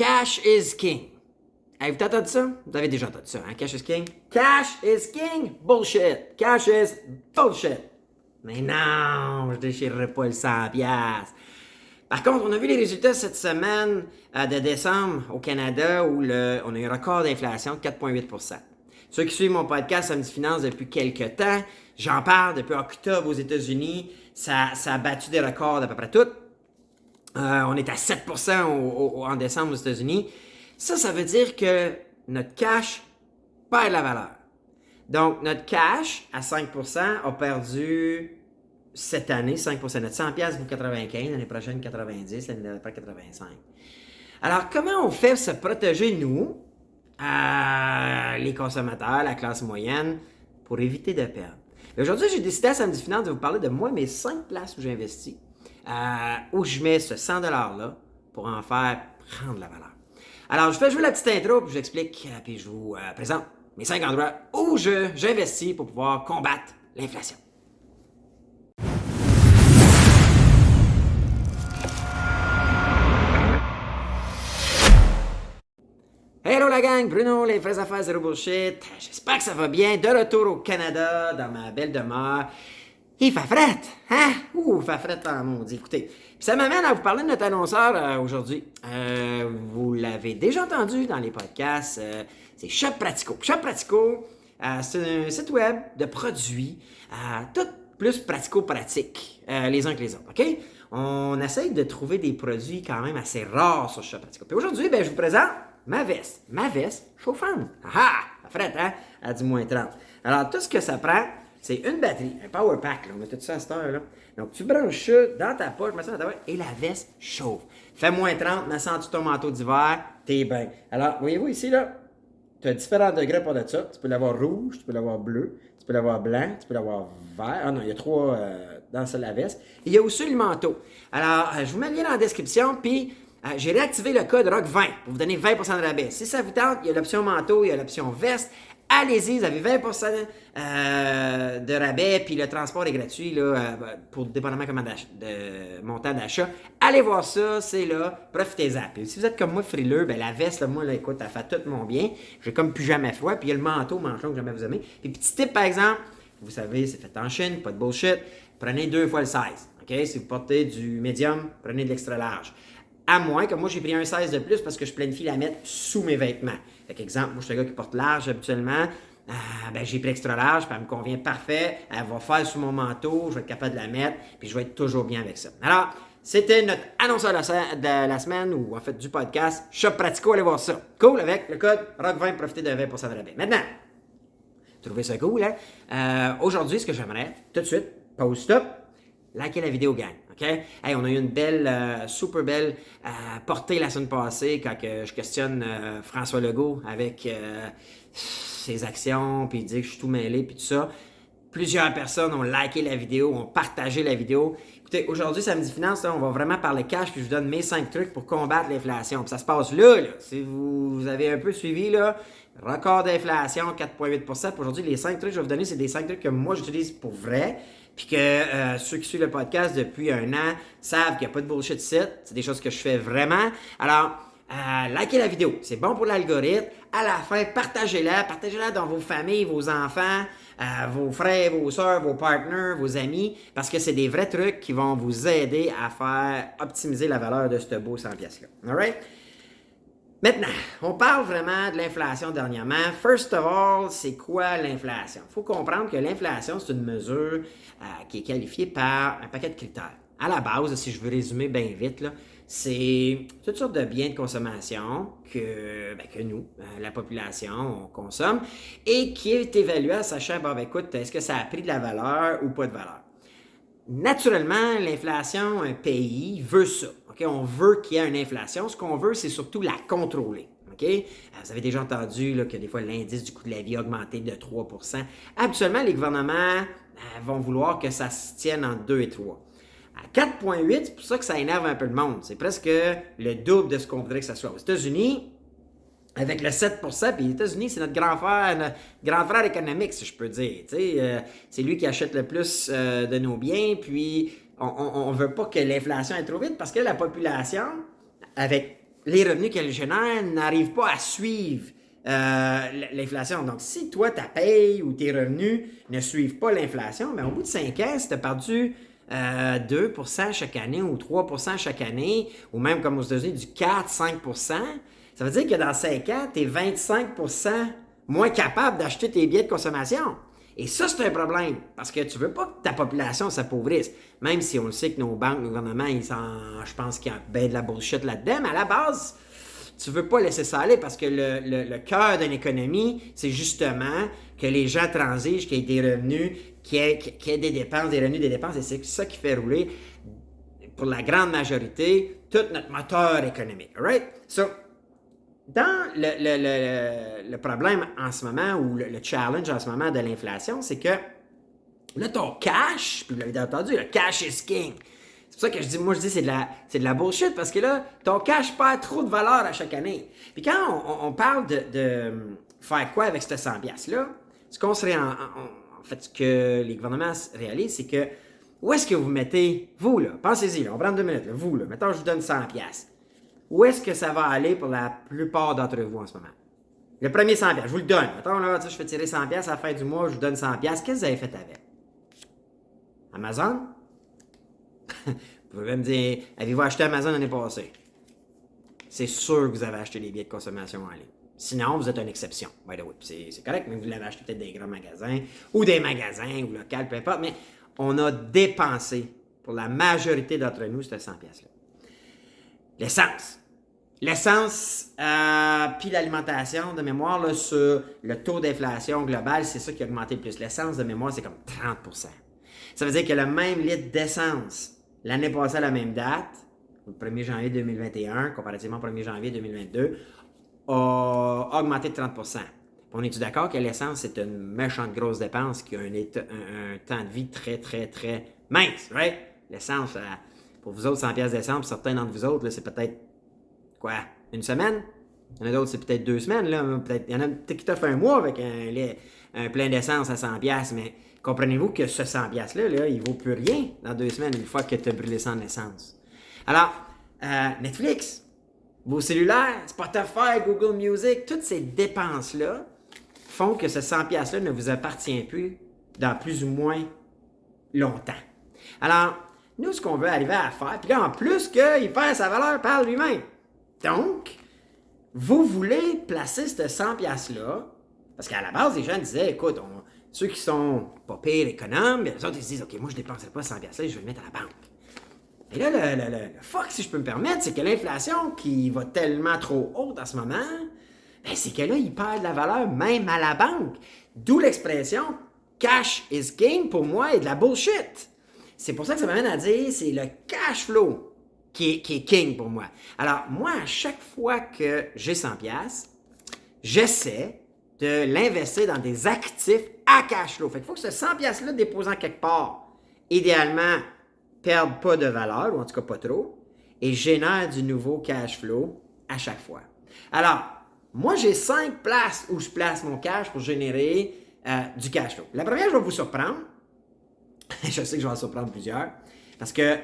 cash is king. Avez-vous entendu ça? Vous avez déjà entendu ça, hein? Cash is king? Cash is king? Bullshit! Cash is bullshit! Mais non, je déchirerai pas le 100$. Par contre, on a vu les résultats cette semaine de décembre au Canada où on a eu un record d'inflation de 4,8%. Ceux qui suivent mon podcast Samedi Finance depuis quelques temps, j'en parle depuis octobre aux États-Unis. Ça a battu des records d'à peu près tout. On est à 7% en décembre aux États-Unis. Ça veut dire que notre cash perd de la valeur. Donc, notre cash à 5% a perdu cette année 5%. Notre 100$ vaut 95, l'année prochaine 90, l'année d'après 85. Alors, comment on fait se protéger, nous, les consommateurs, la classe moyenne, pour éviter de perdre? Et aujourd'hui, j'ai décidé à Samedi Finance de vous parler de moi, mes 5 places où j'investis, où je mets ce 100$-là pour en faire prendre la valeur. Alors, je fais jouer la petite intro, puis je l'explique, puis je vous présente mes 5 endroits où j'investis pour pouvoir combattre l'inflation. Hello la gang, Bruno, les vraies affaires zéro bullshit. J'espère que ça va bien. De retour au Canada, dans ma belle demeure. Il fait fret, hein? Il fait fret en maudit. Écoutez, puis ça m'amène à vous parler de notre annonceur aujourd'hui. Vous l'avez déjà entendu dans les podcasts, c'est Shop Pratico. Shop Pratico, c'est un site web de produits, tout plus pratico-pratique, les uns que les autres, OK? On essaye de trouver des produits quand même assez rares sur Shop Pratico. Puis aujourd'hui, je vous présente ma veste chauffante. Ah! Ça frette, hein? À du -30. Alors, tout ce que ça prend, c'est une batterie, un power pack, là. On a tout ça à cette heure-là. Donc, tu branches ça dans ta poche, mets ça dans ta poche, et la veste chauffe. Fait -30, mets ça en dessous de ton manteau d'hiver, t'es bien. Alors, voyez-vous ici, là, tu as différents degrés pour de ça. Tu peux l'avoir rouge, tu peux l'avoir bleu, tu peux l'avoir blanc, tu peux l'avoir vert. Ah non, il y a 3 dans la veste. Et il y a aussi le manteau. Alors, je vous mets le lien dans la description, puis j'ai réactivé le code ROCK20 pour vous donner 20% de rabais. Si ça vous tente, il y a l'option manteau, il y a l'option veste. Allez-y, vous avez 20% de rabais, puis le transport est gratuit là, pour dépendamment de montant d'achat. Allez voir ça, c'est là, profitez-en. Puis si vous êtes comme moi frileux, la veste, là, moi, là, écoute, elle fait tout mon bien. J'ai comme plus jamais froid. Puis il y a le manteau, manche longue que jamais vous aimez. Puis petit tip, par exemple, vous savez, c'est fait en Chine, pas de bullshit. Prenez 2 fois le size. OK? Si vous portez du médium, prenez de l'extra large. À moins que moi, j'ai pris un 16 de plus parce que je planifie la mettre sous mes vêtements. Fait qu'exemple, moi, je suis un gars qui porte large habituellement. J'ai pris extra large, puis elle me convient parfait. Elle va faire sous mon manteau, je vais être capable de la mettre, puis je vais être toujours bien avec ça. Alors, c'était notre annonceur de la semaine, ou en fait du podcast, Shop Pratico, allez voir ça. Cool, avec le code ROCK20, profitez de 20% de rabais. Maintenant, trouvez ça cool, hein? Aujourd'hui, ce que j'aimerais, tout de suite, pause stop, likez la vidéo, gang. OK? Hey, on a eu une belle, super belle portée la semaine passée quand je questionne François Legault avec ses actions, puis il dit que je suis tout mêlé, puis tout ça. Plusieurs personnes ont liké la vidéo, ont partagé la vidéo. Écoutez, aujourd'hui, Samedi Finance, là, on va vraiment parler cash, puis je vous donne mes 5 trucs pour combattre l'inflation. Puis ça se passe là. Si vous avez un peu suivi, là, record d'inflation, 4,8%. Puis aujourd'hui, les 5 trucs que je vais vous donner, c'est des 5 trucs que moi, j'utilise pour vrai. Puis que ceux qui suivent le podcast depuis un an savent qu'il n'y a pas de bullshit site. C'est des choses que je fais vraiment. Alors, likez la vidéo. C'est bon pour l'algorithme. À la fin, partagez-la. Partagez-la dans vos familles, vos enfants, vos frères, vos soeurs, vos partners, vos amis. Parce que c'est des vrais trucs qui vont vous aider à faire optimiser la valeur de ce beau 100$-là. All right? Maintenant, on parle vraiment de l'inflation dernièrement. First of all, c'est quoi l'inflation? Il faut comprendre que l'inflation, c'est une mesure qui est qualifiée par un paquet de critères. À la base, si je veux résumer bien vite, là, c'est toutes sortes de biens de consommation que nous, la population, on consomme et qui est évalué en sachant, écoute, est-ce que ça a pris de la valeur ou pas de valeur? Naturellement, l'inflation, un pays veut ça. Okay? On veut qu'il y ait une inflation. Ce qu'on veut, c'est surtout la contrôler. Okay? Vous avez déjà entendu là, que des fois, l'indice du coût de la vie a augmenté de 3%. Habituellement, les gouvernements vont vouloir que ça se tienne entre 2 et 3. À 4,8, c'est pour ça que ça énerve un peu le monde. C'est presque le double de ce qu'on voudrait que ça soit. Aux États-Unis, avec le 7%, puis les États-Unis, c'est notre grand frère économique, si je peux dire. C'est lui qui achète le plus de nos biens, puis on ne veut pas que l'inflation aille trop vite parce que la population, avec les revenus qu'elle génère n'arrivent pas à suivre l'inflation. Donc, si toi, ta paye ou tes revenus ne suivent pas l'inflation, mais au bout de 5 ans, si tu as perdu 2% chaque année ou 3% chaque année, ou même comme aux États-Unis, du 4-5%, ça veut dire que dans 5 ans, tu es 25% moins capable d'acheter tes billets de consommation. Et ça, c'est un problème, parce que tu veux pas que ta population s'appauvrisse, même si on le sait que nos banques, nos gouvernements, je pense qu'il y a bien de la bullshit là-dedans, mais à la base, tu veux pas laisser ça aller, parce que le cœur d'une économie, c'est justement que les gens transigent, qu'il y ait des revenus, qu'il y ait des dépenses, des revenus, des dépenses, et c'est ça qui fait rouler, pour la grande majorité, tout notre moteur économique. All right? So, dans le problème en ce moment, ou le challenge en ce moment de l'inflation, c'est que là, ton cash, puis vous l'avez entendu, le cash is king. C'est pour ça que je dis, c'est de la bullshit, parce que là, ton cash perd trop de valeur à chaque année. Puis quand on parle de faire quoi avec ce 100$-là, ce qu'on serait en fait, ce que les gouvernements réalisent, c'est que où est-ce que vous mettez, vous là, pensez-y, là, on prend 2 minutes, là, vous là, mettons je vous donne 100$. Où est-ce que ça va aller pour la plupart d'entre vous en ce moment? Le premier 100$, je vous le donne. Mettons, là, je fais tirer 100$ à la fin du mois, je vous donne 100$. Qu'est-ce que vous avez fait avec? Amazon? Vous pouvez même dire, avez-vous acheté Amazon l'année passée? C'est sûr que vous avez acheté des billets de consommation en ligne. Sinon, vous êtes une exception. By the way, c'est correct, mais vous l'avez acheté peut-être des grands magasins, ou des magasins, ou locaux, peu importe, mais on a dépensé, pour la majorité d'entre nous, ce 100$-là. L'essence, puis l'alimentation, de mémoire, là, sur le taux d'inflation global, c'est ça qui a augmenté le plus. L'essence, de mémoire, c'est comme 30%. Ça veut dire que le même litre d'essence, l'année passée à la même date, le 1er janvier 2021, comparativement au 1er janvier 2022, a augmenté de 30%. On est-tu d'accord que l'essence, c'est une méchante grosse dépense qui a un temps de vie très, très, très mince, right? L'essence, pour vous autres, 100$ d'essence, pour certains d'entre vous autres, là, c'est peut-être, quoi, une semaine? Il y en a d'autres, c'est peut-être 2 semaines, là. Il y en a peut-être qui t'offrent un mois avec un plein d'essence à 100$, mais comprenez-vous que ce 100$-là, là, il vaut plus rien dans 2 semaines, une fois que tu as brûlé ça en essence. Alors, Netflix, vos cellulaires, Spotify, Google Music, toutes ces dépenses-là font que ce 100$-là ne vous appartient plus dans plus ou moins longtemps. Alors, nous, ce qu'on veut arriver à faire, puis là, en plus qu'il perd sa valeur par lui-même. Donc, vous voulez placer ce 100$-là, parce qu'à la base, les gens disaient, écoute, ceux qui sont pas pires économes, les autres, ils se disent, OK, moi, je ne dépenserai pas 100$-là, je vais le mettre à la banque. Et là, le fuck, si je peux me permettre, c'est que l'inflation qui va tellement trop haute en ce moment, ben, c'est que là, il perd de la valeur même à la banque. D'où l'expression cash is king pour moi et de la bullshit. C'est pour ça que ça m'amène à dire, c'est le cash flow qui est king pour moi. Alors, moi, à chaque fois que j'ai 100$, j'essaie de l'investir dans des actifs à cash flow. Fait qu'il faut que ce 100$-là déposant quelque part, idéalement, perde pas de valeur, ou en tout cas pas trop, et génère du nouveau cash flow à chaque fois. Alors, moi, j'ai 5 places où je place mon cash pour générer du cash flow. La première, je vais vous surprendre. Je sais que je vais en surprendre plusieurs. Parce que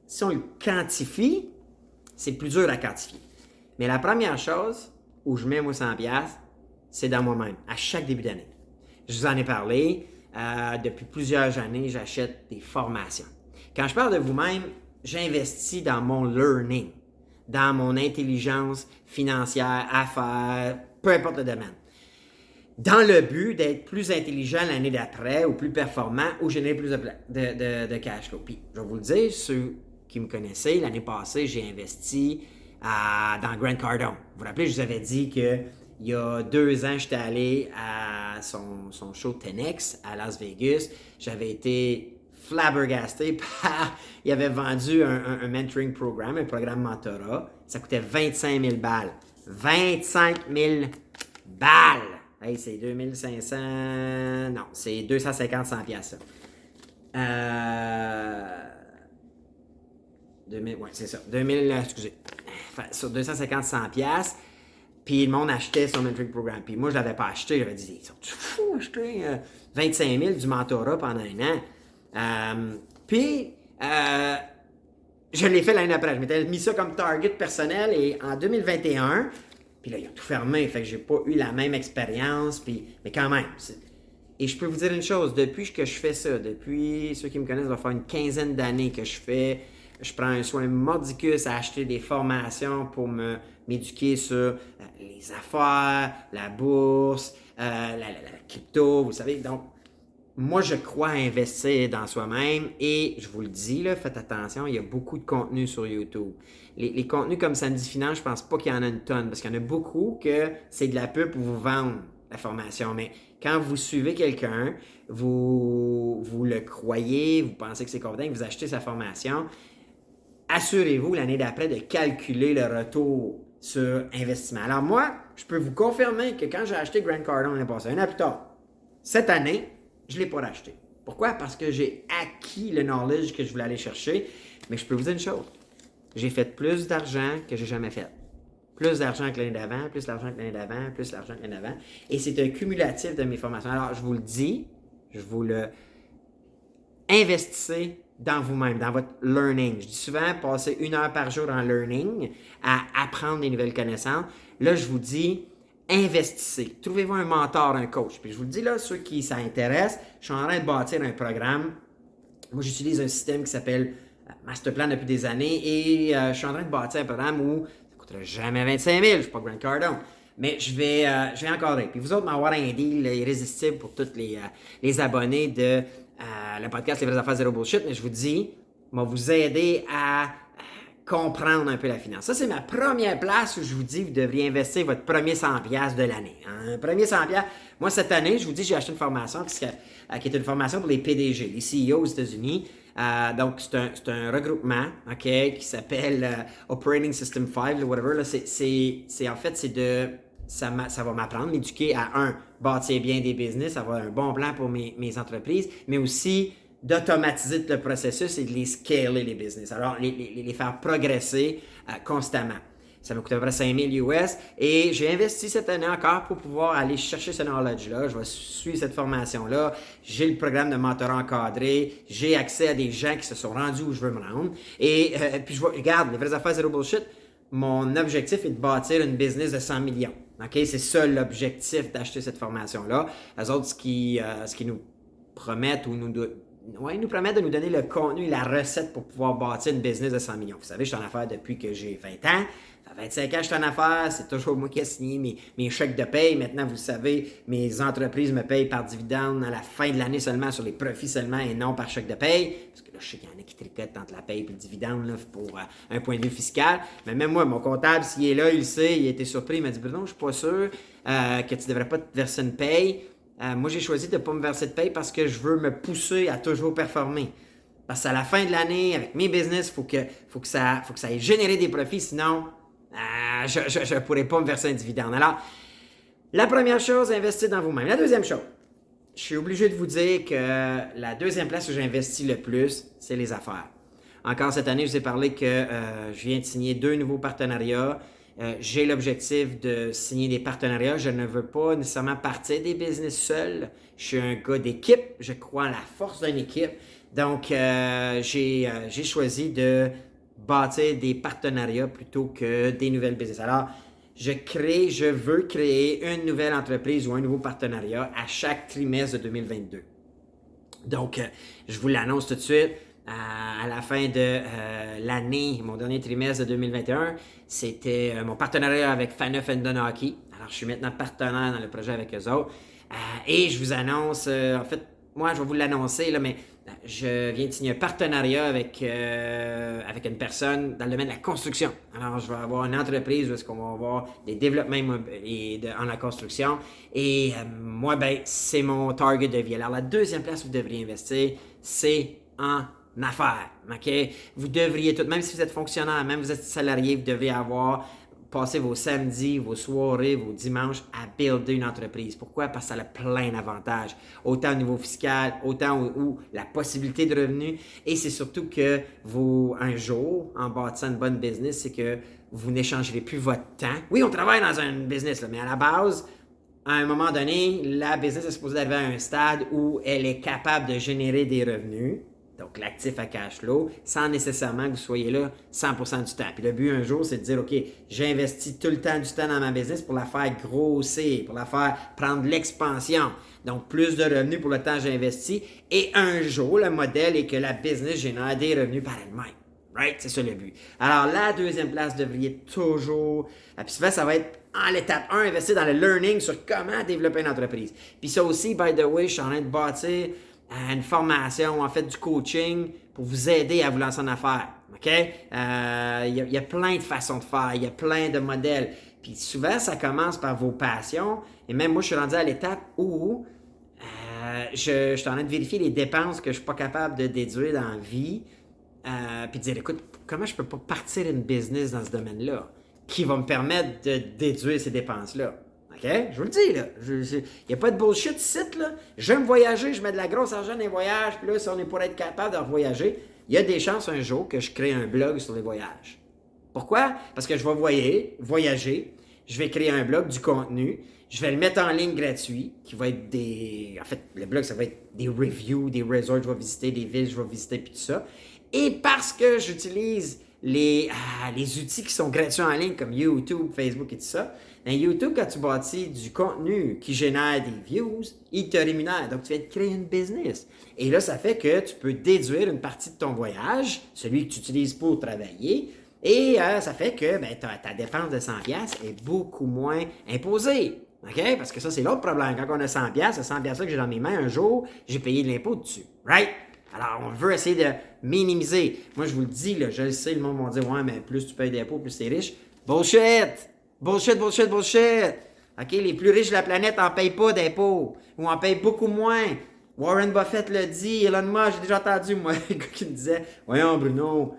si on le quantifie, c'est plus dur à quantifier. Mais la première chose où je mets mon 100$, c'est dans moi-même, à chaque début d'année. Je vous en ai parlé. Depuis plusieurs années, j'achète des formations. Quand je parle de vous-même, j'investis dans mon learning, dans mon intelligence financière, affaires, peu importe le domaine. Dans le but d'être plus intelligent l'année d'après ou plus performant ou générer plus de cash flow. Puis, je vais vous le dire, ceux qui me connaissaient, l'année passée, j'ai investi dans Grant Cardone. Vous vous rappelez, je vous avais dit que il y a 2 ans, j'étais allé à son show 10X à Las Vegas. J'avais été flabbergasté par... Il avait vendu un mentoring programme, un programme mentorat. Ça coûtait 25 000 balles. 25 000 balles! Hey, c'est 2500... Non, c'est 250 $100, ça. 2000, ouais, c'est ça. 2000, excusez. Sur 250 $100. Puis le monde achetait son mentoring programme. Puis moi, je ne l'avais pas acheté. J'avais dit, ils sont fous acheter 25 000 du mentorat pendant 1 an. Puis, Je l'ai fait l'année d'après. Je m'étais mis ça comme target personnel et en 2021, puis là, ils ont tout fermé, fait que j'ai pas eu la même expérience, mais quand même. Et je peux vous dire une chose, depuis que je fais ça, depuis ceux qui me connaissent, ça va faire une quinzaine d'années que je prends un soin mordicus à acheter des formations pour m'éduquer sur les affaires, la bourse, la crypto, vous savez. Donc, moi, je crois à investir dans soi-même et je vous le dis, là, faites attention, il y a beaucoup de contenu sur YouTube. Les contenus comme Samedi Finance, je pense pas qu'il y en a une tonne parce qu'il y en a beaucoup que c'est de la pub pour vous vendre la formation. Mais quand vous suivez quelqu'un, vous le croyez, vous pensez que c'est convaincant, vous achetez sa formation, assurez-vous l'année d'après de calculer le retour sur investissement. Alors moi, je peux vous confirmer que quand j'ai acheté Grant Cardone l'année passée, un an plus tard, cette année, je ne l'ai pas racheté. Pourquoi? Parce que j'ai acquis le knowledge que je voulais aller chercher. Mais je peux vous dire une chose. J'ai fait plus d'argent que j'ai jamais fait. Plus d'argent que l'année d'avant, plus d'argent que l'année d'avant, plus d'argent que l'année d'avant. Et c'est un cumulatif de mes formations. Alors, je vous le dis, je vous le investissez dans vous-même, dans votre learning. Je dis souvent, passez 1 heure par jour en learning, à apprendre des nouvelles connaissances. Là, je vous dis, investissez. Trouvez-vous un mentor, un coach. Puis je vous le dis là, ceux qui s'intéressent, je suis en train de bâtir un programme. Moi, j'utilise un système qui s'appelle Masterplan depuis des années et je suis en train de bâtir un programme où ça ne coûtera jamais 25 000. Je ne suis pas Grant Cardone. Mais je vais encadrer. Puis vous autres, m'avoir un deal irrésistible pour tous les abonnés de le podcast Les vraies affaires zéro bullshit. Mais je vous dis, je vais vous aider à comprendre un peu la finance. Ça, c'est ma première place où je vous dis que vous devriez investir votre premier 100$ de l'année. Un premier 100$. Moi, cette année, je vous dis, j'ai acheté une formation qui est une formation pour les PDG, les CEO aux États-Unis. Donc, c'est un regroupement, OK, qui s'appelle Operating System 5, whatever. Là, ça va m'apprendre, m'éduquer à, bâtir bien des business, avoir un bon plan pour mes entreprises, mais aussi d'automatiser tout le processus et de les scaler, les business. Alors, les faire progresser constamment. Ça m'a coûté à peu près 5 000 US et j'ai investi cette année encore pour pouvoir aller chercher ce knowledge-là. Je vais suivre cette formation-là. J'ai le programme de mentorat encadré. J'ai accès à des gens qui se sont rendus où je veux me rendre. Et puis, regarde, les vraies affaires zéro bullshit, mon objectif est de bâtir une business de 100 millions. OK? C'est ça l'objectif d'acheter cette formation-là. Eux autres, ce qui nous promettent ou ils nous promettent de nous donner le contenu et la recette pour pouvoir bâtir une business de 100 millions. Vous savez, je suis en affaires depuis que j'ai 20 ans. Ça fait 25 ans que je suis en affaires. C'est toujours moi qui ai signé mes chèques de paye. Maintenant, vous savez, mes entreprises me payent par dividende à la fin de l'année seulement, sur les profits seulement et non par chèque de paye. Parce que là, je sais qu'il y en a qui tricotent entre la paye et le dividende là, pour un point de vue fiscal. Mais même moi, mon comptable, s'il est là, il le sait, il a été surpris. Il m'a dit, Bruno, je ne suis pas sûr que tu ne devrais pas te verser une paye. Moi, j'ai choisi de ne pas me verser de paye parce que je veux me pousser à toujours performer. Parce qu'à la fin de l'année, avec mes business, il faut que ça ait généré des profits, sinon, je ne pourrais pas me verser un dividende. Alors, la première chose, investir dans vous-même. La deuxième chose, je suis obligé de vous dire que la deuxième place où j'investis le plus, c'est les affaires. Encore cette année, je vous ai parlé que je viens de signer 2 nouveaux partenariats. J'ai l'objectif de signer des partenariats. Je ne veux pas nécessairement partir des business seul. Je suis un gars d'équipe. Je crois en la force d'une équipe. Donc, j'ai choisi de bâtir des partenariats plutôt que des nouvelles business. Alors, je veux créer une nouvelle entreprise ou un nouveau partenariat à chaque trimestre de 2022. Donc, je vous l'annonce tout de suite. À la fin de l'année, mon dernier trimestre de 2021, c'était mon partenariat avec Faneuf & Donaki. Alors, je suis maintenant partenaire dans le projet avec eux autres. Et je vous annonce, en fait, moi, je vais vous l'annoncer, là, mais je viens de signer un partenariat avec une personne dans le domaine de la construction. Alors, je vais avoir une entreprise où est-ce qu'on va avoir des développements en la construction. Et moi, c'est mon target de vie. Alors, la deuxième place où vous devriez investir, c'est en affaires, OK? Vous devriez même si vous êtes fonctionnaire, même si vous êtes salarié, vous devriez passer vos samedis, vos soirées, vos dimanches à builder une entreprise. Pourquoi? Parce que ça a plein d'avantages. Autant au niveau fiscal, autant où la possibilité de revenus. Et c'est surtout que un jour, en bâtissant une bonne business, c'est que vous n'échangerez plus votre temps. Oui, on travaille dans un business, là, mais à la base, à un moment donné, la business est supposée arriver à un stade où elle est capable de générer des revenus. Donc, l'actif à cash flow, sans nécessairement que vous soyez là 100% du temps. Puis le but un jour, c'est de dire, OK, j'ai investi tout le temps du temps dans ma business pour la faire grossir, pour la faire prendre de l'expansion. Donc, plus de revenus pour le temps que j'ai investi. Et un jour, le modèle est que la business génère des revenus par elle-même. Right? C'est ça le but. Alors, la deuxième place, devriez toujours... Puis souvent, ça va être en l'étape 1, investir dans le learning sur comment développer une entreprise. Puis ça aussi, by the way, je suis en train de bâtir une formation, en fait, du coaching pour vous aider à vous lancer en affaires. OK? Il y a plein de façons de faire, il y a plein de modèles. Puis souvent, ça commence par vos passions. Et même moi, je suis rendu à l'étape où je suis en train de vérifier les dépenses que je ne suis pas capable de déduire dans la vie. Puis de dire, écoute, comment je peux pas partir une business dans ce domaine-là qui va me permettre de déduire ces dépenses-là? OK? Je vous le dis, là. Il n'y a pas de bullshit ici, là. J'aime voyager, je mets de la grosse argent dans les voyages, puis là, si on est pour être capable de voyager, il y a des chances un jour que je crée un blog sur les voyages. Pourquoi? Parce que je vais voyager, je vais créer un blog, du contenu, je vais le mettre en ligne gratuit, qui va être des... En fait, le blog, ça va être des reviews, des resorts, je vais visiter, des villes, je vais visiter, puis tout ça. Et parce que j'utilise les outils qui sont gratuits en ligne, comme YouTube, Facebook et tout ça, dans YouTube, quand tu bâtis du contenu qui génère des views, il te rémunère. Donc, tu viens de créer une business. Et là, ça fait que tu peux déduire une partie de ton voyage, celui que tu utilises pour travailler, et ça fait que ta dépense de 100$ est beaucoup moins imposée. OK? Parce que ça, c'est l'autre problème. Quand on a 100$, ce 100$ que j'ai dans mes mains, un jour, j'ai payé de l'impôt dessus. Right? Alors, on veut essayer de minimiser. Moi, je vous le dis, là, je le sais, le monde va dire, ouais, mais plus tu payes d'impôts, plus t'es riche. Bullshit! Bullshit, bullshit, bullshit! OK? Les plus riches de la planète n'en payent pas d'impôts. Ou en payent beaucoup moins. Warren Buffett le dit, Elon Musk, j'ai déjà entendu, moi, un gars qui me disait, voyons, Bruno,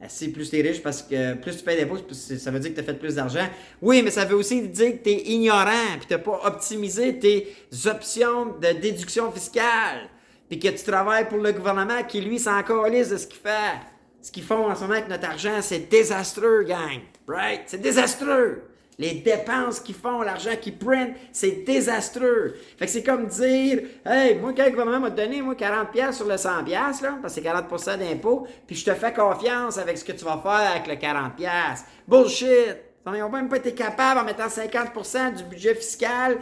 si plus t'es riche parce que plus tu payes d'impôts, ça veut dire que tu as fait plus d'argent. Oui, mais ça veut aussi dire que tu es ignorant puis tu n'as pas optimisé tes options de déduction fiscale. Puis que tu travailles pour le gouvernement qui, lui, s'en calisse de ce qu'il fait. Ce qu'ils font en ce moment avec notre argent, c'est désastreux, gang. Right? C'est désastreux. Les dépenses qu'ils font, l'argent qu'ils prennent, c'est désastreux. Fait que c'est comme dire, hey, moi, quand le gouvernement m'a donné, moi, 40$ sur le 100$, là, parce que c'est 40% d'impôt, puis je te fais confiance avec ce que tu vas faire avec le 40$. Bullshit! Ils n'ont même pas été capables, en mettant 50% du budget fiscal,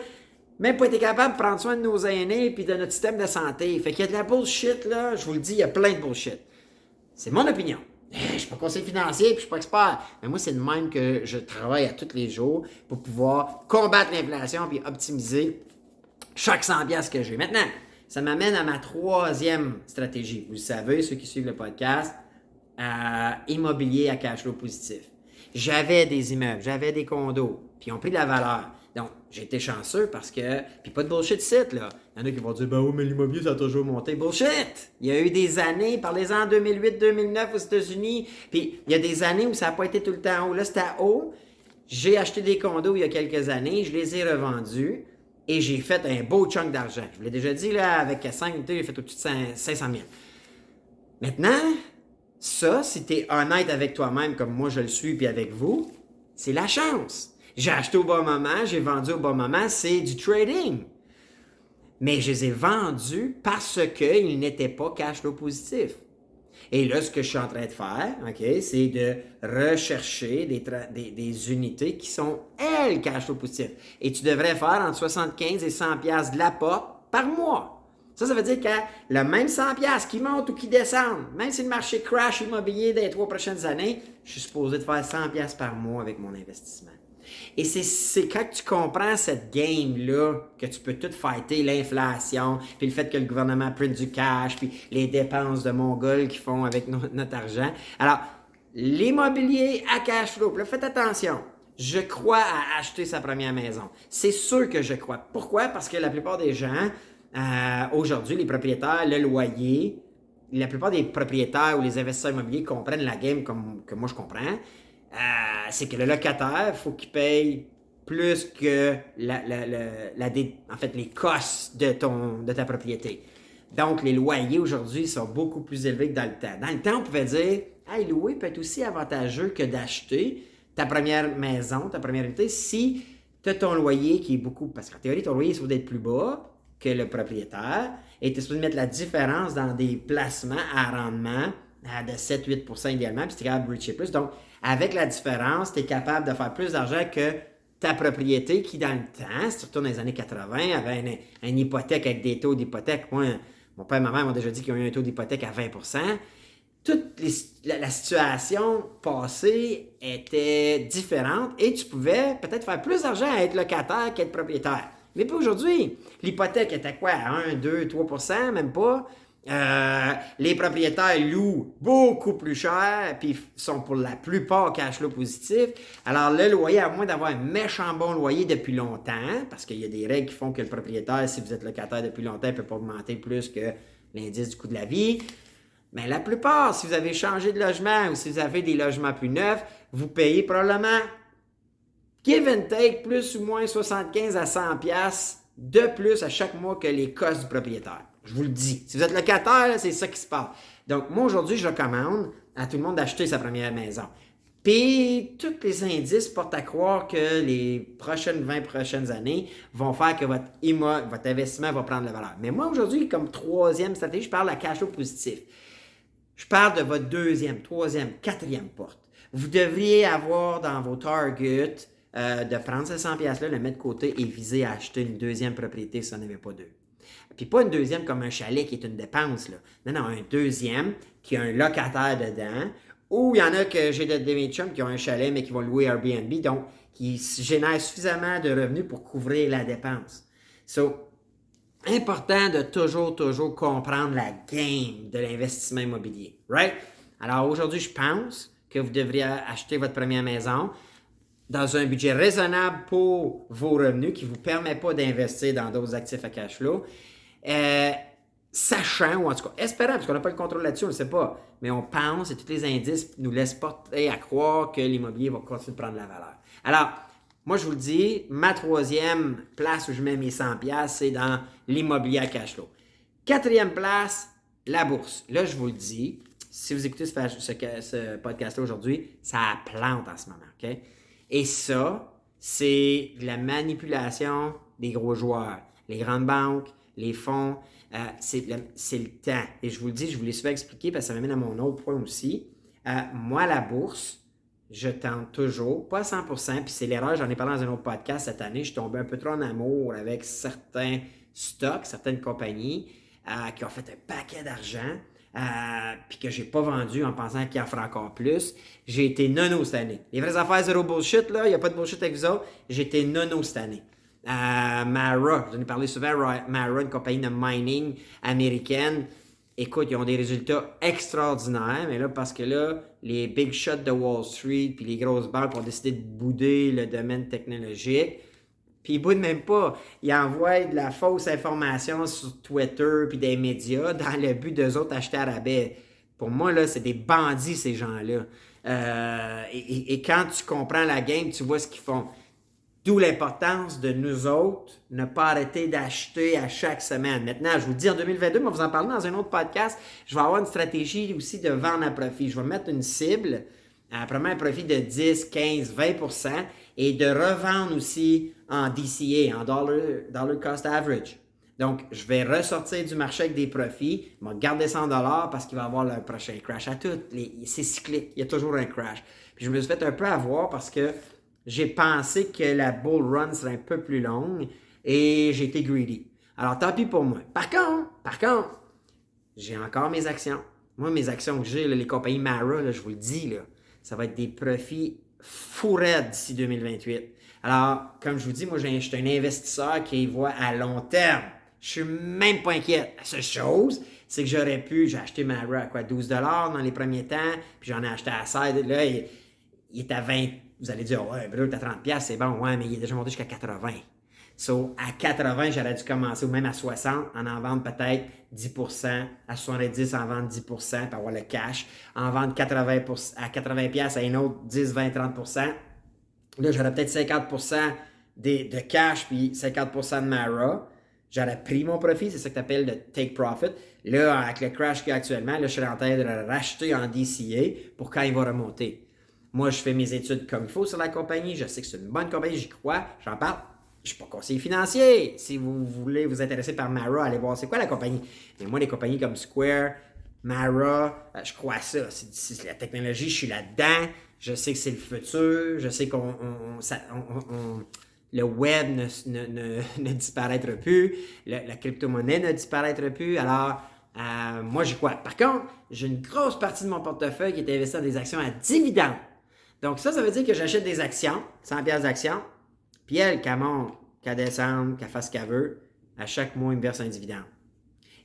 même pas été capables de prendre soin de nos aînés puis de notre système de santé. Fait qu'il y a de la bullshit, là. Je vous le dis, il y a plein de bullshit. C'est mon opinion. Je ne suis pas conseiller financier puis je ne suis pas expert. Mais moi, c'est de même que je travaille à tous les jours pour pouvoir combattre l'inflation puis optimiser chaque 100$ que j'ai. Maintenant, ça m'amène à ma troisième stratégie. Vous le savez, ceux qui suivent le podcast, immobilier à cash flow positif. J'avais des immeubles, j'avais des condos, puis ils ont pris de la valeur. Donc, j'ai été chanceux parce que... Puis pas de bullshit site, là. Il y en a qui vont dire, ben oui, mais l'immobilier, ça a toujours monté. Bullshit! Il y a eu des années, parlez-en en 2008-2009 aux États-Unis, puis il y a des années où ça n'a pas été tout le temps haut. Là, c'était haut. J'ai acheté des condos il y a quelques années, je les ai revendus et j'ai fait un beau chunk d'argent. Je vous l'ai déjà dit, là, avec 5 unités, j'ai fait au-dessus de 500 000. Maintenant, ça, si tu es honnête avec toi-même, comme moi je le suis, puis avec vous, c'est la chance. J'ai acheté au bon moment, j'ai vendu au bon moment, c'est du trading. Mais je les ai vendus parce qu'ils n'étaient pas cash flow positifs. Et là, ce que je suis en train de faire, OK, c'est de rechercher des unités qui sont, elles, cash flow positifs. Et tu devrais faire entre 75 et 100$ de l'apport par mois. Ça veut dire que le même 100$ qui monte ou qui descend, même si le marché crash immobilier dans les 3 prochaines années, je suis supposé de faire 100$ par mois avec mon investissement. Et c'est quand tu comprends cette game-là que tu peux tout fighter, l'inflation, puis le fait que le gouvernement prenne du cash, puis les dépenses de Mongols qu'ils font avec notre argent. Alors, l'immobilier à cash flow, là, faites attention. Je crois à acheter sa première maison. C'est sûr que je crois. Pourquoi? Parce que la plupart des gens, aujourd'hui, les propriétaires, le loyer, la plupart des propriétaires ou les investisseurs immobiliers comprennent la game comme que moi je comprends. C'est que le locataire, il faut qu'il paye plus que en fait, les costs de ta propriété. Donc, les loyers aujourd'hui sont beaucoup plus élevés que dans le temps. Dans le temps, on pouvait dire, hey, louer peut être aussi avantageux que d'acheter ta première maison, ta première unité, si tu as ton loyer qui est beaucoup... Parce qu'en théorie, ton loyer est supposé être plus bas que le propriétaire et tu es supposé mettre la différence dans des placements à rendement de 7-8% idéalement, puis tu es capable de breacher plus. Donc, avec la différence, tu es capable de faire plus d'argent que ta propriété qui, dans le temps, surtout dans les années 80, avait une hypothèque avec des taux d'hypothèque. Moi, mon père et ma mère m'ont déjà dit qu'ils ont eu un taux d'hypothèque à 20%. La situation passée était différente et tu pouvais peut-être faire plus d'argent à être locataire qu'à être propriétaire. Mais pas aujourd'hui. L'hypothèque était quoi? 1, 2, 3%, même pas. Les propriétaires louent beaucoup plus cher puis sont pour la plupart cash flow positif. Alors le loyer, à moins d'avoir un méchant bon loyer depuis longtemps, parce qu'il y a des règles qui font que le propriétaire, si vous êtes locataire depuis longtemps, ne peut pas augmenter plus que l'indice du coût de la vie. Mais la plupart, si vous avez changé de logement ou si vous avez des logements plus neufs, vous payez probablement give and take plus ou moins 75 à 100 pièces de plus à chaque mois que les costs du propriétaire. Je vous le dis. Si vous êtes locataire, c'est ça qui se passe. Donc, moi, aujourd'hui, je recommande à tout le monde d'acheter sa première maison. Puis, tous les indices portent à croire que les 20 prochaines années vont faire que votre investissement va prendre la valeur. Mais moi, aujourd'hui, comme troisième stratégie, je parle à cash flow positif. Je parle de votre deuxième, troisième, quatrième porte. Vous devriez avoir dans vos targets de prendre ces 100$-là, le mettre de côté et viser à acheter une deuxième propriété si vous n'en avez pas deux. Puis pas une deuxième comme un chalet qui est une dépense, là. Non, un deuxième qui a un locataire dedans, ou il y en a que j'ai des chums qui ont un chalet mais qui vont louer Airbnb, donc qui génèrent suffisamment de revenus pour couvrir la dépense. So, important de toujours comprendre la game de l'investissement immobilier, right? Alors aujourd'hui, je pense que vous devriez acheter votre première maison dans un budget raisonnable pour vos revenus qui ne vous permet pas d'investir dans d'autres actifs à cash flow. Sachant, ou en tout cas espérant, parce qu'on n'a pas le contrôle là-dessus, on ne le sait pas, mais on pense et tous les indices nous laissent porter à croire que l'immobilier va continuer de prendre de la valeur. Alors, moi je vous le dis, ma troisième place où je mets mes 100$, c'est dans l'immobilier à cash flow. Quatrième place, la bourse. Là, je vous le dis, si vous écoutez ce podcast-là aujourd'hui, ça plante en ce moment, OK? Et ça, c'est de la manipulation des gros joueurs. Les grandes banques, les fonds, c'est le temps. Et je vous le dis, je vous l'ai souvent expliqué parce que ça m'amène à mon autre point aussi. Moi, la bourse, je tente toujours, pas à 100%, puis c'est l'erreur, j'en ai parlé dans un autre podcast cette année, je suis tombé un peu trop en amour avec certains stocks, certaines compagnies qui ont fait un paquet d'argent, puis que j'ai pas vendu en pensant qu'il en fera encore plus. J'ai été nono cette année. Les vraies affaires, zéro bullshit, là, il n'y a pas de bullshit avec vous autres. J'ai été nono cette année. Mara, j'en ai parlé souvent, Mara, une compagnie de mining américaine. Écoute, ils ont des résultats extraordinaires, mais là, parce que là, les big shots de Wall Street puis les grosses banques ont décidé de bouder le domaine technologique. Puis ils boudent même pas. Ils envoient de la fausse information sur Twitter puis des médias dans le but d'eux autres acheter à rabais. Pour moi, là, c'est des bandits, ces gens-là. Et quand tu comprends la game, tu vois ce qu'ils font. D'où l'importance de nous autres ne pas arrêter d'acheter à chaque semaine. Maintenant, je vous dis, en 2022, je vais vous en parler dans un autre podcast, je vais avoir une stratégie aussi de vendre à profit. Je vais mettre une cible, premièrement un profit de 10, 15, 20% et de revendre aussi en DCA, en dollar cost average. Donc, je vais ressortir du marché avec des profits, je vais garder 100$ parce qu'il va y avoir le prochain crash. C'est cyclique, il y a toujours un crash. Puis je me suis fait un peu avoir parce que j'ai pensé que la bull run serait un peu plus longue et j'ai été greedy. Alors, tant pis pour moi. Par contre, j'ai encore mes actions. Moi, mes actions que j'ai, là, les compagnies Mara, là, je vous le dis, là, ça va être des profits fou raides d'ici 2028. Alors, comme je vous dis, moi, je suis un investisseur qui voit à long terme. Je suis même pas inquiet. La seule chose, c'est que j'ai acheté Mara à quoi, 12$ dans les premiers temps, puis j'en ai acheté à 16$. Là, il est à 20$. Vous allez dire, ouais, brut, à 30$, c'est bon, ouais, mais il est déjà monté jusqu'à 80$. So, à 80$, j'aurais dû commencer, ou même à 60$, en vendre peut-être 10%, à 70$, en vendre 10%, pour avoir le cash, en vendre 80$, à 80$ à un autre 10, 20, 30%. Là, j'aurais peut-être 50% de cash, puis 50% de Mara. J'aurais pris mon profit, c'est ça que tu appelles le take profit. Là, avec le crash qu'il y a actuellement, là, je suis en train de le racheter en DCA pour quand il va remonter. Moi, je fais mes études comme il faut sur la compagnie. Je sais que c'est une bonne compagnie, j'y crois, j'en parle. Je ne suis pas conseiller financier. Si vous voulez vous intéresser par Mara, allez voir c'est quoi la compagnie. Mais moi, les compagnies comme Square, Mara, je crois à ça. C'est la technologie, je suis là-dedans. Je sais que c'est le futur. Je sais le web ne disparaîtra plus. La crypto-monnaie ne disparaîtra plus. Alors, moi, j'y crois. Par contre, j'ai une grosse partie de mon portefeuille qui est investi dans des actions à dividendes. Donc ça veut dire que j'achète des actions, 100$ d'actions, puis elle, qu'elle monte, qu'elle descende, qu'elle fasse ce qu'elle veut, à chaque mois, elle me verse un dividende.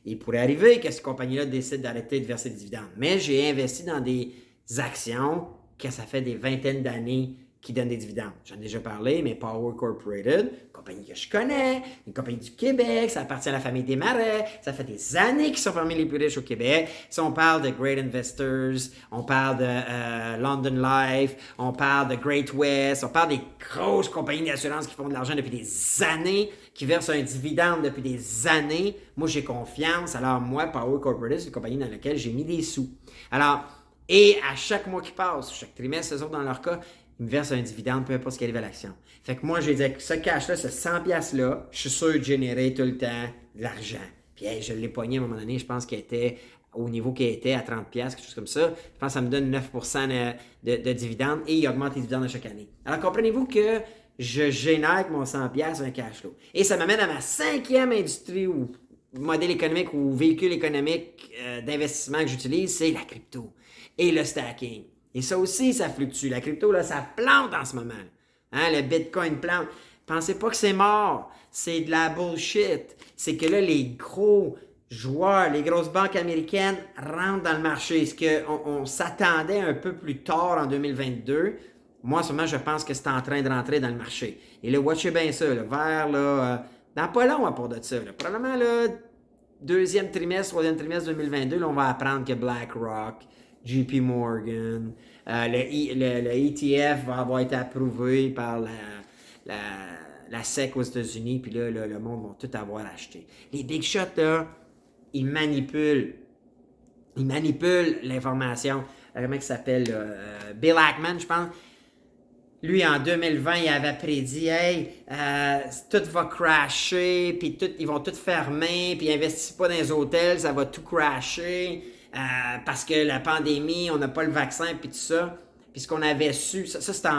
Il pourrait arriver que cette compagnie-là décide d'arrêter de verser des dividendes. Mais j'ai investi dans des actions que ça fait des vingtaines d'années qui donnent des dividendes. J'en ai déjà parlé, mais Power Corporated, une compagnie que je connais, une compagnie du Québec, ça appartient à la famille Desmarais, ça fait des années qu'ils sont parmi les plus riches au Québec. Si on parle de Great Investors, on parle de London Life, on parle de Great West, on parle des grosses compagnies d'assurance qui font de l'argent depuis des années, qui versent un dividende depuis des années. Moi, j'ai confiance. Alors, moi, Power Corporated, c'est une compagnie dans laquelle j'ai mis des sous. Alors, et à chaque mois qui passe, chaque trimestre, eux autres, dans leur cas, ils me versent un dividende, peu importe ce qui arrive à l'action. Fait que moi, j'ai dit, ce cash-là, ce 100$-là, je suis sûr de générer tout le temps de l'argent. Puis, hey, je l'ai pogné à un moment donné, je pense qu'elle était au niveau qu'elle était, à 30$, quelque chose comme ça. Je pense que ça me donne 9% de dividendes et il augmente les dividendes à chaque année. Alors, comprenez-vous que je génère avec mon 100$ un cash flow. Et ça m'amène à ma 5e industrie ou modèle économique ou véhicule économique d'investissement que j'utilise, c'est la crypto et le stacking. Et ça aussi, ça fluctue. La crypto, là, ça plante en ce moment. Hein, le Bitcoin plante. Pensez pas que c'est mort. C'est de la bullshit. C'est que là, les gros joueurs, les grosses banques américaines rentrent dans le marché. Est-ce qu'on s'attendait un peu plus tard en 2022? Moi, en ce moment, je pense que c'est en train de rentrer dans le marché. Et là, watchez bien ça, là, vers, là, dans pas long à part de ça. Là. Probablement, là, deuxième trimestre, troisième trimestre 2022, là, on va apprendre que BlackRock, JP Morgan, le ETF va avoir été approuvé par la SEC aux États-Unis, puis là, le monde va tout avoir acheté. Les big shots, là, ils manipulent l'information. Comment il s'appelle? Bill Ackman, je pense. Lui, en 2020, il avait prédit, hey, tout va crasher, puis ils vont tout fermer, puis investissez pas dans les hôtels, ça va tout crasher, parce que la pandémie, on n'a pas le vaccin, puis tout ça. Puis ce qu'on avait su, ça c'était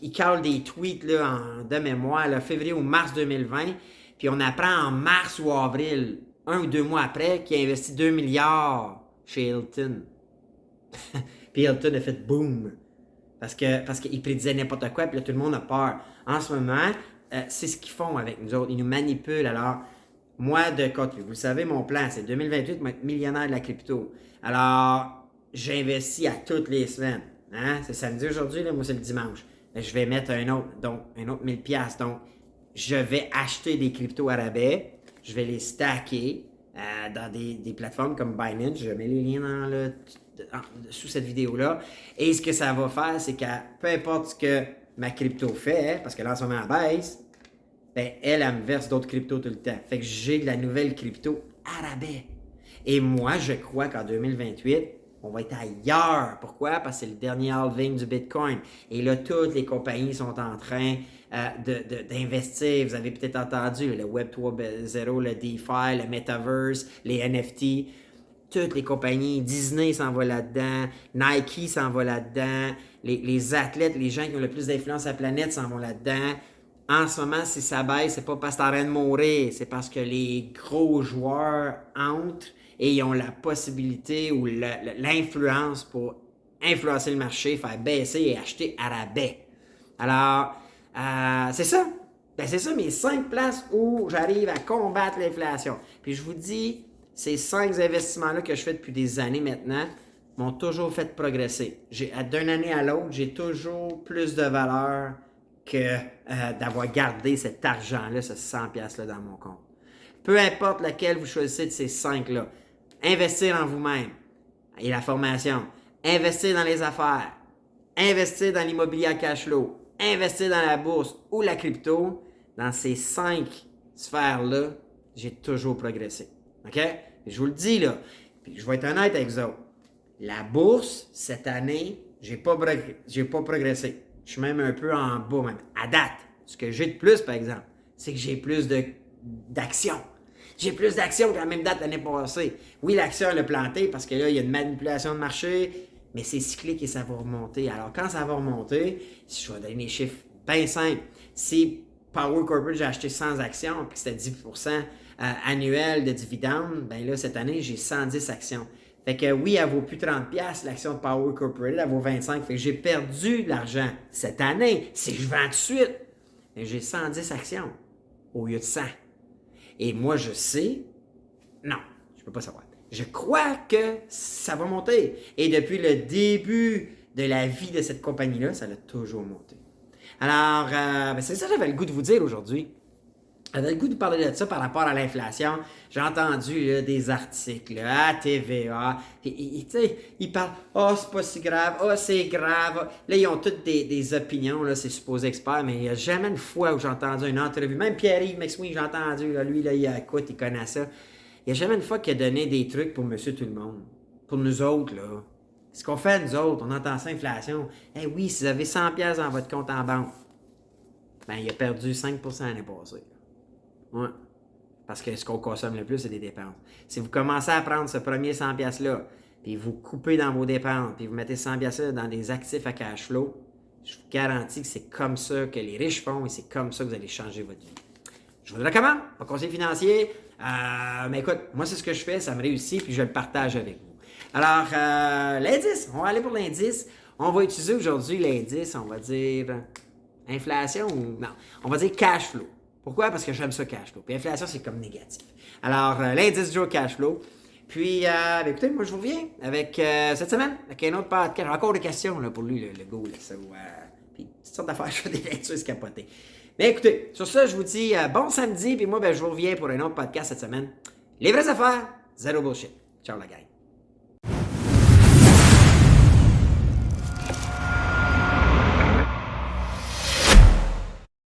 il cale des tweets là, de mémoire, là, février ou mars 2020, puis on apprend en mars ou avril, 1 ou 2 mois après, qu'il a investi 2 milliards chez Hilton. Puis Hilton a fait boom. Parce qu'ils prédisaient n'importe quoi, puis là, tout le monde a peur. En ce moment, c'est ce qu'ils font avec nous autres. Ils nous manipulent. Alors, moi, de côté, vous le savez, mon plan, c'est 2028, être millionnaire de la crypto. Alors, j'investis à toutes les semaines. Hein? C'est samedi aujourd'hui, là, moi, c'est le dimanche. Je vais mettre un autre 1000$. Donc, je vais acheter des cryptos à rabais. Je vais les stacker dans des plateformes comme Binance. Je mets les liens sous cette vidéo-là. Et ce que ça va faire, c'est que peu importe ce que ma crypto fait, parce que là, en ce moment, elle baisse, ben, elle me verse d'autres cryptos tout le temps. Fait que j'ai de la nouvelle crypto à rabais. Et moi, je crois qu'en 2028, on va être ailleurs. Pourquoi? Parce que c'est le dernier halving du Bitcoin. Et là, toutes les compagnies sont en train d'investir. Vous avez peut-être entendu le Web 3.0, le DeFi, le Metaverse, les NFT. Toutes les compagnies, Disney s'en va là-dedans, Nike s'en va là-dedans, les athlètes, les gens qui ont le plus d'influence sur la planète s'en vont là-dedans. En ce moment, si ça baisse, c'est pas parce que t'es en train de mourir, c'est parce que les gros joueurs entrent et ils ont la possibilité ou l'influence pour influencer le marché, faire baisser et acheter à rabais. Alors, c'est ça. Ben, c'est ça mes 5 places où j'arrive à combattre l'inflation. Puis je vous dis, ces 5 investissements-là que je fais depuis des années maintenant m'ont toujours fait progresser. D'une année à l'autre, j'ai toujours plus de valeur que d'avoir gardé cet argent-là, ce 100$-là dans mon compte. Peu importe lequel vous choisissez de ces 5-là, investir en vous-même et la formation, investir dans les affaires, investir dans l'immobilier à cash flow, investir dans la bourse ou la crypto, dans ces 5 sphères-là, j'ai toujours progressé. OK? Et je vous le dis là, puis je vais être honnête avec vous autres. La bourse, cette année, j'ai pas progressé. Je suis même un peu en bas, même. À date, ce que j'ai de plus, par exemple, c'est que j'ai plus d'actions. J'ai plus d'actions qu'à la même date l'année passée. Oui, l'action, elle a planté parce que là, il y a une manipulation de marché, mais c'est cyclique et ça va remonter. Alors, quand ça va remonter, si je vais donner des chiffres bien simples, si Power Corporate, j'ai acheté 100 actions, puis c'était 10% annuel de dividendes, bien là, cette année, j'ai 110 actions. Fait que oui, elle vaut plus 30$, l'action de Power Corporate, elle vaut 25$. Fait que j'ai perdu de l'argent cette année si je vends tout de suite. Mais j'ai 110 actions au lieu de 100. Et moi, je sais, non, je ne peux pas savoir. Je crois que ça va monter. Et depuis le début de la vie de cette compagnie-là, ça a toujours monté. Alors, c'est ça que j'avais le goût de vous dire aujourd'hui. J'avais le goût de parler de ça par rapport à l'inflation. J'ai entendu là, des articles là, à TVA. Ils parlent « Oh, c'est pas si grave. Oh, c'est grave. » Là, ils ont toutes des opinions. Là, c'est supposé expert, mais il n'y a jamais une fois où j'ai entendu une entrevue. Même Pierre-Yves McSween, j'ai entendu. Là, lui, là, il écoute, il connaît ça. Il n'y a jamais une fois qu'il a donné des trucs pour monsieur tout le monde. Pour nous autres, là. Ce qu'on fait, nous autres, on entend ça, inflation. Eh oui, si vous avez 100$ dans votre compte en banque, ben, il a perdu 5% l'année passée. Ouais. Parce que ce qu'on consomme le plus, c'est des dépenses. Si vous commencez à prendre ce premier 100$-là, puis vous coupez dans vos dépenses, puis vous mettez 100$-là dans des actifs à cash flow, je vous garantis que c'est comme ça que les riches font et c'est comme ça que vous allez changer votre vie. Je vous le recommande, mon conseil financier. Mais écoute, moi, c'est ce que je fais, ça me réussit, puis je le partage avec vous. Alors, l'indice, on va aller pour l'indice. On va utiliser aujourd'hui l'indice, on va dire inflation ou non, on va dire cash flow. Pourquoi? Parce que j'aime ça, cash flow. Puis inflation, c'est comme négatif. Alors, l'indice du cash flow. Puis, écoutez, moi, je vous reviens avec cette semaine, avec un autre podcast. J'ai encore des questions là, pour lui, le go. Là, ça, puis, toutes sortes d'affaires, je fais des lectures scapotées. Mais écoutez, sur ça, je vous dis bon samedi. Puis moi, je vous reviens pour un autre podcast cette semaine. Les vraies affaires, zéro bullshit. Ciao, la gang.